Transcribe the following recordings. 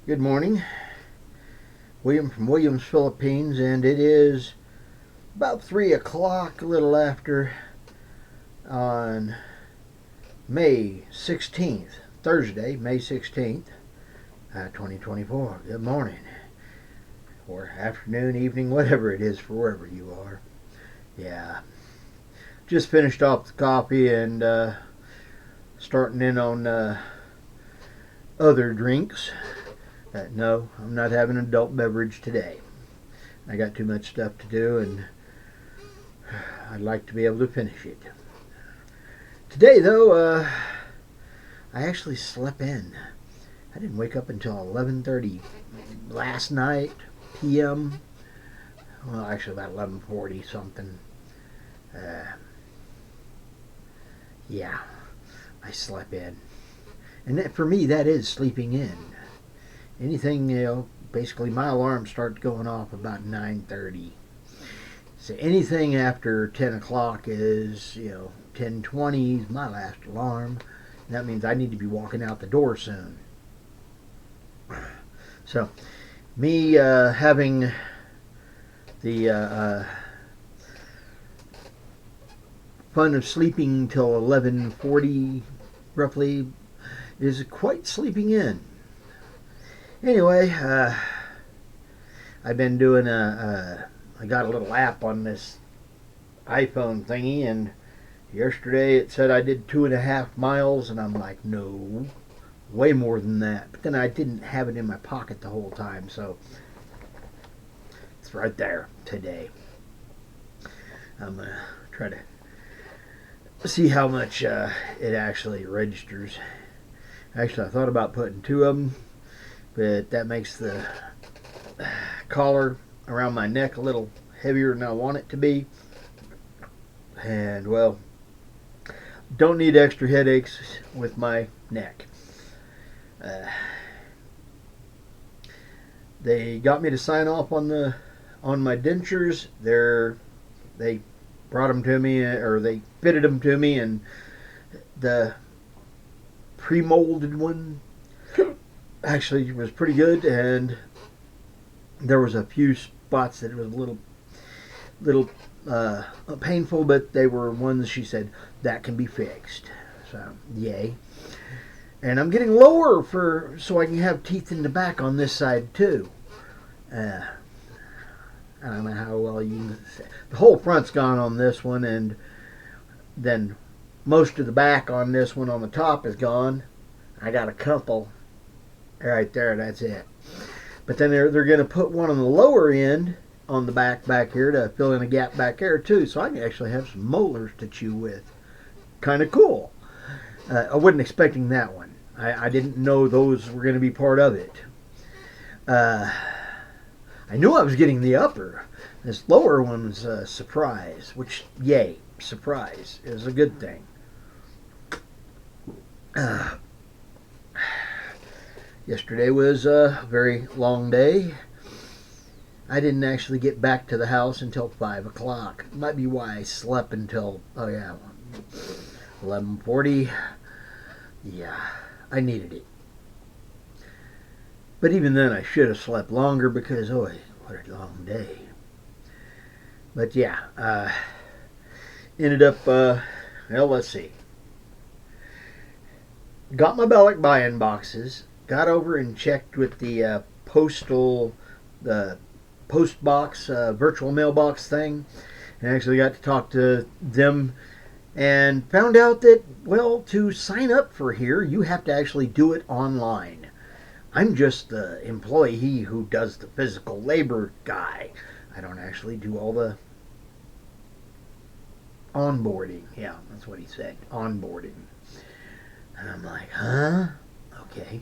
Good morning. William from Williams, Philippines, and it is about 3 o'clock, a little after, on May 16th, Thursday, May 16th, 2024. Good morning, or afternoon, evening, whatever it is for wherever you are. Yeah, just finished off the coffee and starting in on other drinks. No, I'm not having an adult beverage today. I got too much stuff to do, and I'd like to be able to finish it. Today, though, I actually slept in. I didn't wake up until 11:30 last night p.m. Well, actually about 11:40 something. Yeah, I slept in, and that, for me, that is sleeping in. Anything, basically my alarm starts going off about 9:30. So anything after 10 o'clock is, 10:20 is my last alarm. And that means I need to be walking out the door soon. So me having the fun of sleeping till 11:40 roughly is quite sleeping in. Anyway, I've been doing I got a little app on this iPhone thingy, and yesterday it said I did 2.5 miles, and I'm like, no, way more than that. But then I didn't have it in my pocket the whole time, so it's right there today. I'm going to try to see how much it actually registers. Actually, I thought about putting 2 of them, but that makes the collar around my neck a little heavier than I want it to be. And, well, don't need extra headaches with my neck. They got me to sign off on my dentures. They brought them to me, or they fitted them to me, and the pre-molded one actually was pretty good, and there was a few spots that it was a little painful, but they were ones she said that can be fixed. So yay! And I'm getting lower so I can have teeth in the back on this side too. I don't know how well you can say. The whole front's gone on this one, and then most of the back on this one on the top is gone. I got a couple right there. That's it. But then they're going to put one on the lower end on the back here to fill in a gap back there too, so I can actually have some molars to chew with. Kind of cool. I wasn't expecting that one. I didn't know those were going to be part of it. I knew I was getting the upper. This lower one was a surprise, which, yay, surprise is a good thing. Yesterday was a very long day. I didn't actually get back to the house until 5 o'clock. Might be why I slept until, 11:40. Yeah, I needed it. But even then, I should have slept longer because, what a long day. But yeah, ended up, let's see. Got my Bellic buy-in boxes. Got over and checked with the post box, virtual mailbox thing, and actually got to talk to them and found out that, well, to sign up for here, you have to actually do it online. I'm just the employee who does the physical labor guy. I don't actually do all the onboarding. Yeah, that's what he said, onboarding. And I'm like, huh? Okay.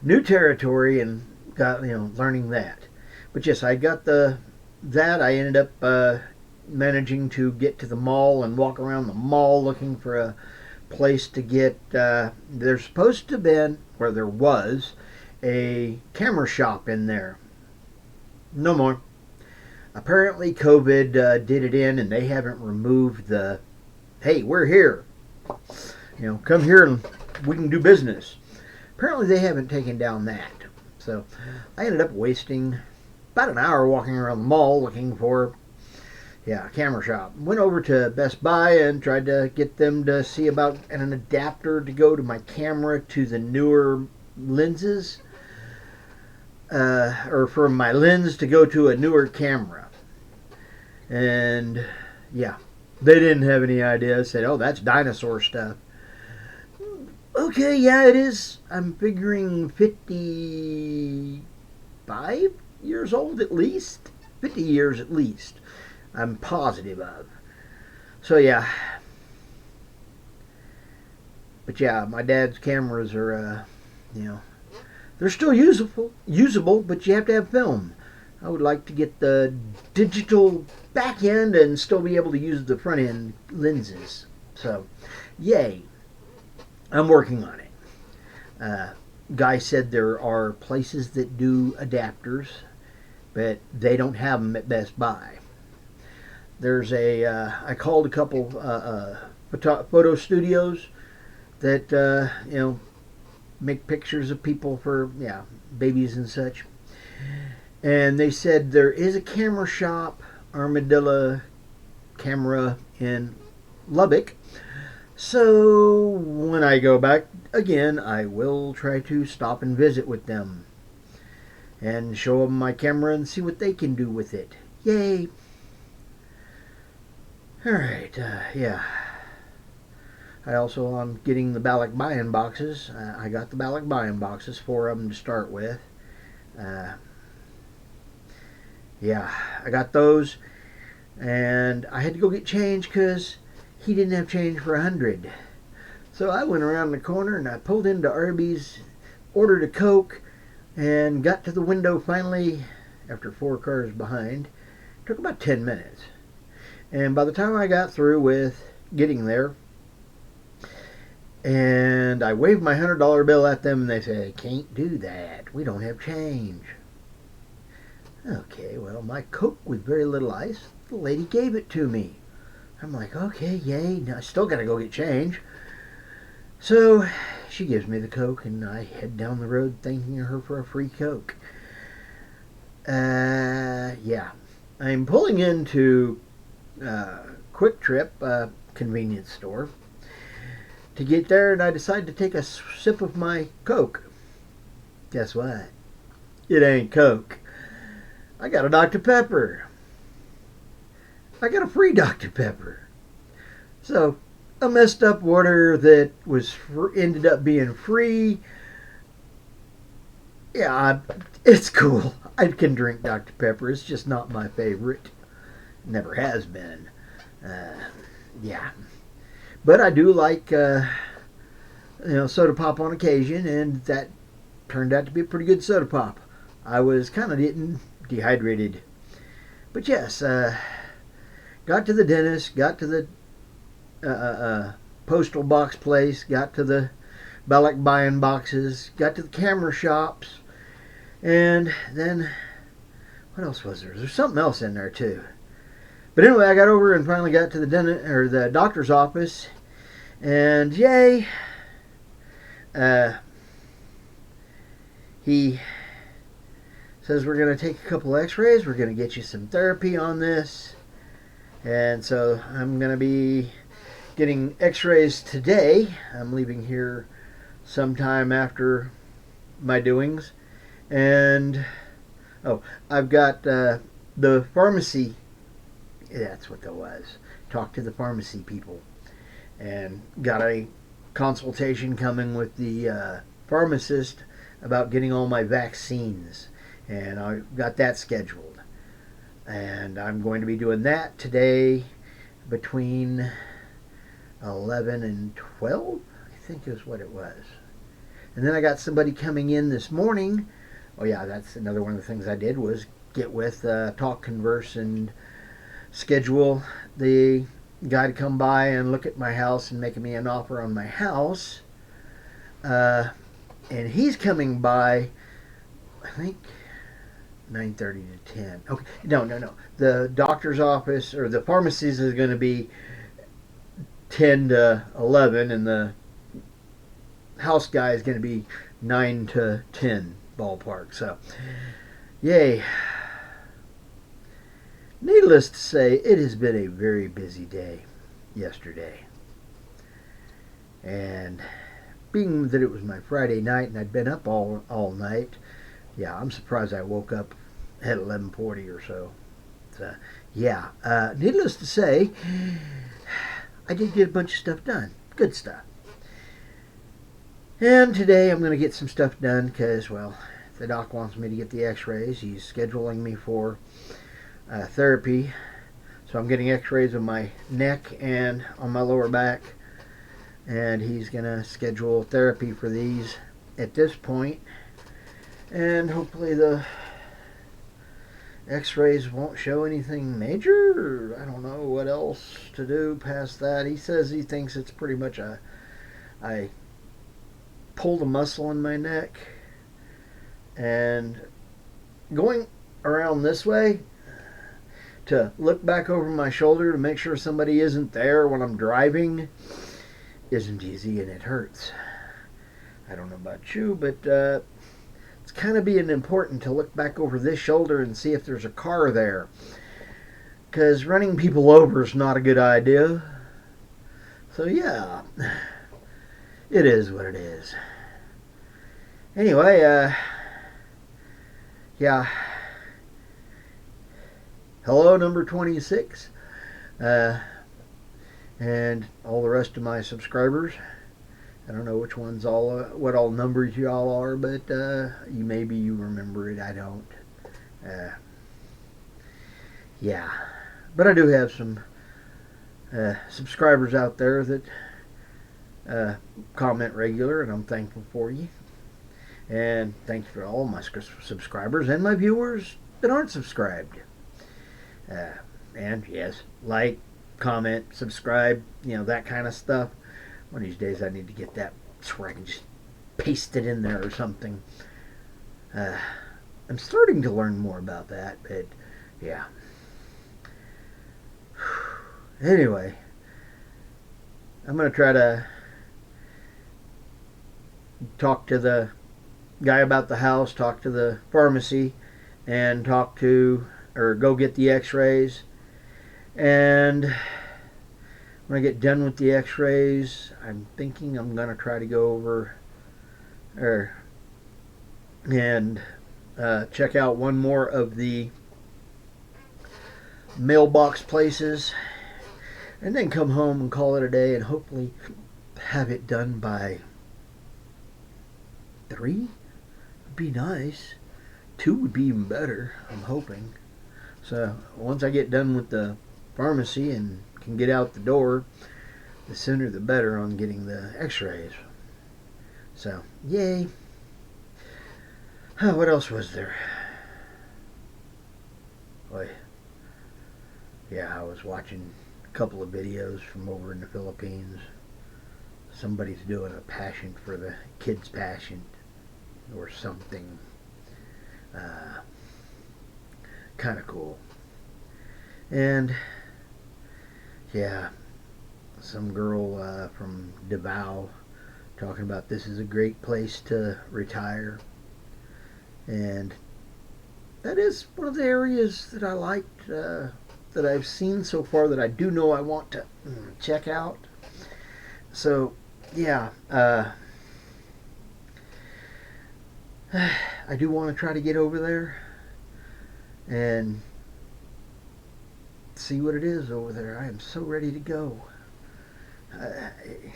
New territory, and got, learning that. But yes, I got that. I ended up managing to get to the mall and walk around the mall looking for a place to get. There's supposed to have been, or there was, a camera shop in there. No more. Apparently, COVID did it in, and they haven't removed the, hey, we're here. Come here and we can do business. Apparently, they haven't taken down that. So I ended up wasting about an hour walking around the mall looking for a camera shop. Went over to Best Buy and tried to get them to see about an adapter to go to my camera to the newer lenses, or from my lens to go to a newer camera. And yeah, they didn't have any idea. Said, "Oh, that's dinosaur stuff." Okay, yeah, it is. I'm figuring 55 years old at least. 50 years at least. I'm positive of. So yeah. But yeah, my dad's cameras are, they're still usable, but you have to have film. I would like to get the digital back end and still be able to use the front end lenses. So, yay. I'm working on it. Guy said there are places that do adapters, but they don't have them at Best Buy. There's I called a couple photo studios that, make pictures of people for, babies and such. And they said there is a camera shop, Armadillo Camera in Lubbock. So when I go back again, I will try to stop and visit with them and show them my camera and see what they can do with it. Yay! Alright, yeah. I also am getting the Balak buy-in boxes. I got the Balak buy-in boxes, 4 of them to start with. Yeah, I got those. And I had to go get change because he didn't have change for 100. So I went around the corner and I pulled into Arby's, ordered a Coke, and got to the window finally after 4 cars behind. It took about 10 minutes. And by the time I got through with getting there, and I waved my $100 bill at them, and they said, "Can't do that. We don't have change." Okay, well, my Coke with very little ice, the lady gave it to me. I'm like, okay, yay. Now I still got to go get change. So she gives me the Coke, and I head down the road thanking her for a free Coke. Yeah. I'm pulling into Quick Trip, convenience store, to get there, and I decide to take a sip of my Coke. Guess what? It ain't Coke. I got a Dr. Pepper. I got a free Dr. Pepper. So, a messed up water that was ended up being free. Yeah, it's cool. I can drink Dr. Pepper. It's just not my favorite. Never has been. Yeah. But I do like, soda pop on occasion, and that turned out to be a pretty good soda pop. I was kind of getting dehydrated. But yes, got to the dentist, got to the postal box place, got to the Balak buy-in boxes, got to the camera shops, and then, what else was there? There's something else in there too. But anyway, I got over and finally got to the doctor's office, and yay, he says we're going to take a couple x-rays, we're going to get you some therapy on this, and so I'm going to be getting x-rays today. I'm leaving here sometime after my doings, and I've got the pharmacy. That's what that was. Talked to the pharmacy people and got a consultation coming with the pharmacist about getting all my vaccines, and I got that scheduled, and I'm going to be doing that today between 11 and 12, I think is what it was. And then I got somebody coming in this morning. Oh yeah, that's another one of the things I did was get with talk, converse, and schedule the guy to come by and look at my house and making me an offer on my house. And he's coming by, I think, 9:30 to 10. Okay, no. The doctor's office or the pharmacies is going to be 10 to 11, and the house guy is going to be 9 to 10. ballpark. So, yay. Needless to say, it has been a very busy day yesterday. And being that it was my Friday night and I'd been up all night, yeah, I'm surprised I woke up at 11:40 or so. So, yeah, needless to say, I did get a bunch of stuff done. Good stuff. And today I'm going to get some stuff done because, well, the doc wants me to get the x-rays. He's scheduling me for therapy. So I'm getting x-rays of my neck and on my lower back. And he's going to schedule therapy for these at this point. And hopefully the x-rays won't show anything major. I don't know what else to do past that. He says he thinks it's pretty much I pulled a muscle in my neck, and going around this way to look back over my shoulder to make sure somebody isn't there when I'm driving isn't easy, and it hurts. I don't know about you, but it's kind of being important to look back over this shoulder and see if there's a car there, because running people over is not a good idea. So yeah, it is what it is. Anyway, yeah. Hello, number 26. And all the rest of my subscribers. I don't know which ones what all numbers y'all are, but maybe you remember it. I don't. Yeah. But I do have some subscribers out there that comment regular, and I'm thankful for you. And thank you for all my subscribers and my viewers that aren't subscribed. And yes, like, comment, subscribe, that kind of stuff. One of these days I need to get that so I can just paste it in there or something. I'm starting to learn more about that, but yeah. Anyway, I'm going to try to talk to the guy about the house, talk to the pharmacy, and go get the x-rays. And when I get done with the x-rays, I'm thinking I'm going to try to go over and check out one more of the mailbox places, and then come home and call it a day, and hopefully have it done by 3. Would be nice. 2 would be even better, I'm hoping. So once I get done with the pharmacy and can get out the door, the sooner the better on getting the x-rays. So, yay. What else was there? Boy, yeah, I was watching a couple of videos from over in the Philippines. Somebody's doing a passion for the kids' passion or something. Kind of cool. And yeah, some girl from Davao talking about this is a great place to retire, and that is one of the areas that I liked, that I've seen so far, that I do know I want to check out. So yeah, I do want to try to get over there and see what it is over there. I am so ready to go. If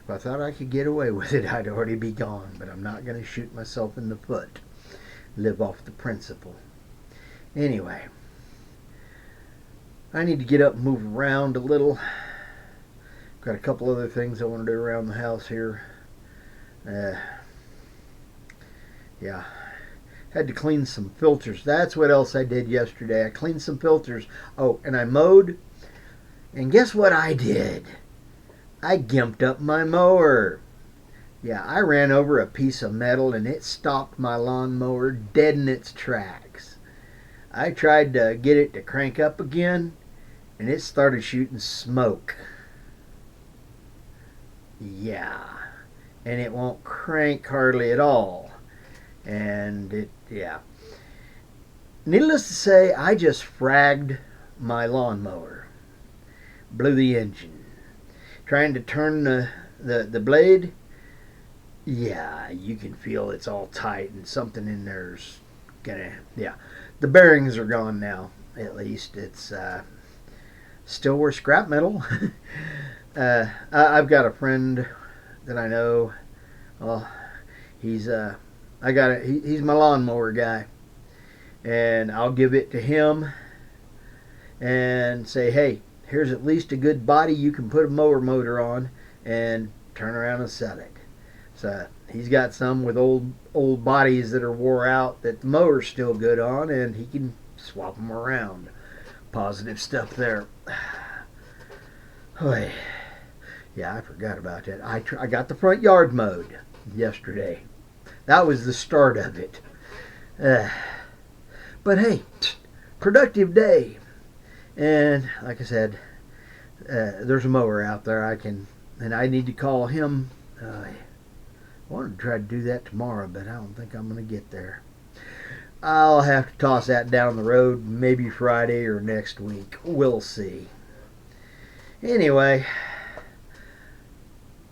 I thought I could get away with it, I'd already be gone, but I'm not going to shoot myself in the foot. Live off the principle. Anyway, I need to get up and move around a little. Got a couple other things I want to do around the house here. Yeah. Had to clean some filters. That's what else I did yesterday. I cleaned some filters. Oh, and I mowed. And guess what I did? I gimped up my mower. Yeah, I ran over a piece of metal and it stopped my lawnmower dead in its tracks. I tried to get it to crank up again, and it started shooting smoke. Yeah. and it won't crank hardly at all. And yeah. Needless to say, I just fragged my lawnmower. Blew the engine. Trying to turn the blade. Yeah, you can feel it's all tight and something in there's gonna, yeah. The bearings are gone now, at least. It's still worth scrap metal. I've got a friend that I know. Well, he's he's my lawnmower guy, and I'll give it to him and say, hey, here's at least a good body you can put a mower motor on, and turn around and sell it. So he's got some with old bodies that are wore out that the mower's still good on, and he can swap them around. Positive stuff there. Oy. Yeah, I forgot about that. I got the front yard mowed yesterday. That was the start of it. But hey, productive day. And like I said, there's a mower out there and I need to call him. I wanted to try to do that tomorrow, but I don't think I'm going to get there. I'll have to toss that down the road, maybe Friday or next week. We'll see. Anyway,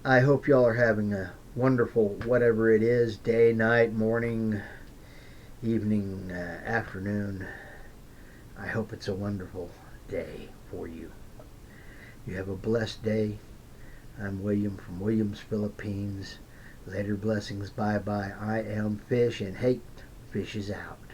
I hope y'all are having a wonderful whatever it is, day, night, morning, evening, afternoon. I hope it's a wonderful day for you. You have a blessed day. I'm William from Williams, Philippines. Later blessings. Bye-bye. I am Fish, and hey, Fish is out.